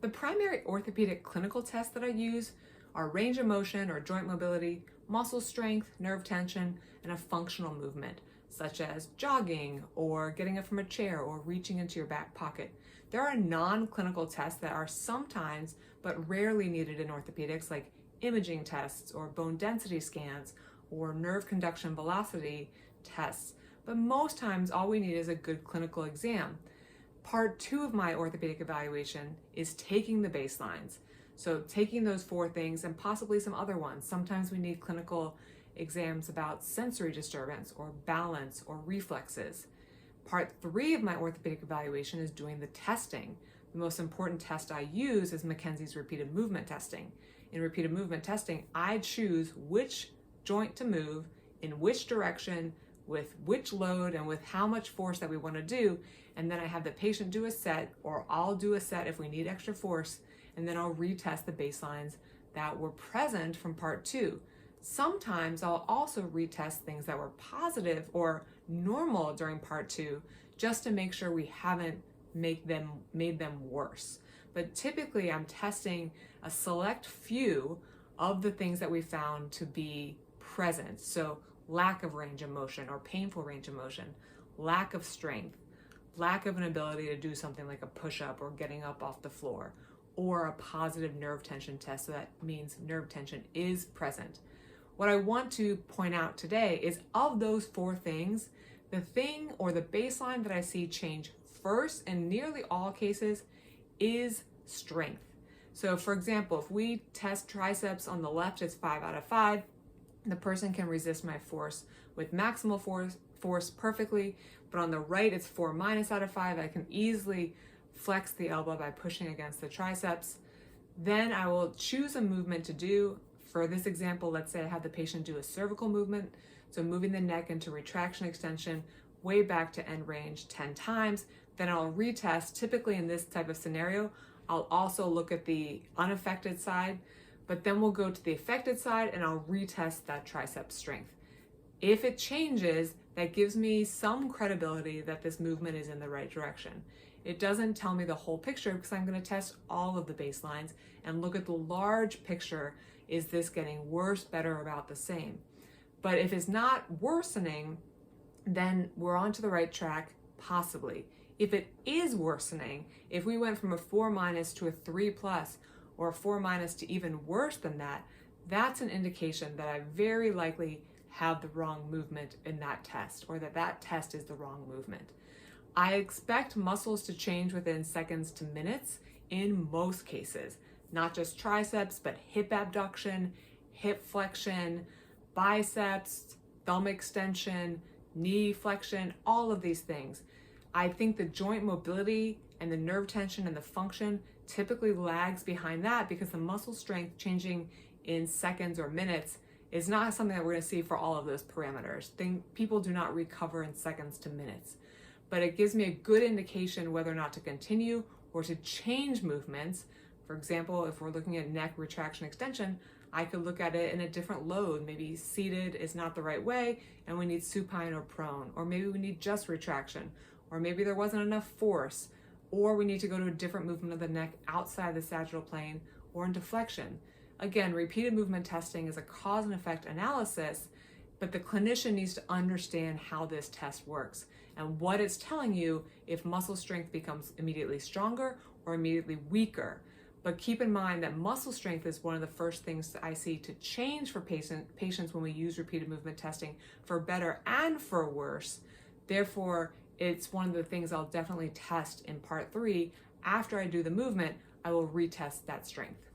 The primary orthopedic clinical tests that I use are range of motion or joint mobility, muscle strength, nerve tension, and a functional movement, such as jogging or getting up from a chair or reaching into your back pocket. There are non-clinical tests that are sometimes but rarely needed in orthopedics, like imaging tests or bone density scans or nerve conduction velocity tests. But most times all we need is a good clinical exam. Part 2 of my orthopedic evaluation is taking the baselines. So taking those 4 things and possibly some other ones. Sometimes we need clinical exams about sensory disturbance or balance or reflexes. Part 3 of my orthopedic evaluation is doing the testing. The most important test I use is Mackenzie's repeated movement testing. In repeated movement testing, I choose which joint to move, in which direction, with which load, and with how much force that we want to do. And then I have the patient do a set, or I'll do a set if we need extra force, and then I'll retest the baselines that were present from part 2. Sometimes I'll also retest things that were positive or normal during part 2, just to make sure we haven't made them worse. But typically I'm testing a select few of the things that we found to be present. So lack of range of motion or painful range of motion, lack of strength, lack of an ability to do something like a push-up or getting up off the floor, or a positive nerve tension test. So that means nerve tension is present. What I want to point out today is, of those 4 things, the thing or the baseline that I see change first in nearly all cases is strength. So for example, if we test triceps on the left, it's 5 out of 5. The person can resist my force with maximal force perfectly, but on the right, it's 4 minus out of 5. I can easily flex the elbow by pushing against the triceps. Then I will choose a movement to do. For this example, let's say I have the patient do a cervical movement, so moving the neck into retraction extension, way back to end range 10 times. Then I'll retest. Typically in this type of scenario, I'll also look at the unaffected side, but then we'll go to the affected side and I'll retest that tricep strength. If it changes, that gives me some credibility that this movement is in the right direction. It doesn't tell me the whole picture because I'm going to test all of the baselines and look at the large picture. Is this getting worse, better, about the same? But if it's not worsening, then we're on to the right track, possibly. If it is worsening, if we went from a 4 minus to a 3 plus, or a 4 minus to even worse than that, that's an indication that I very likely have the wrong movement in that test, or that test is the wrong movement. I expect muscles to change within seconds to minutes in most cases, not just triceps, but hip abduction, hip flexion, biceps, thumb extension, knee flexion, all of these things. I think the joint mobility and the nerve tension and the function typically lags behind that because the muscle strength changing in seconds or minutes is not something that we're going to see for all of those parameters. People do not recover in seconds to minutes. But it gives me a good indication whether or not to continue or to change movements. For example, if we're looking at neck retraction extension, I could look at it in a different load. Maybe seated is not the right way and we need supine or prone, or maybe we need just retraction, or maybe there wasn't enough force, or we need to go to a different movement of the neck outside the sagittal plane or into flexion. Again, repeated movement testing is a cause and effect analysis, but the clinician needs to understand how this test works and what it's telling you if muscle strength becomes immediately stronger or immediately weaker. But keep in mind that muscle strength is one of the first things that I see to change for patients when we use repeated movement testing, for better and for worse. Therefore, it's one of the things I'll definitely test in part 3. After I do the movement, I will retest that strength.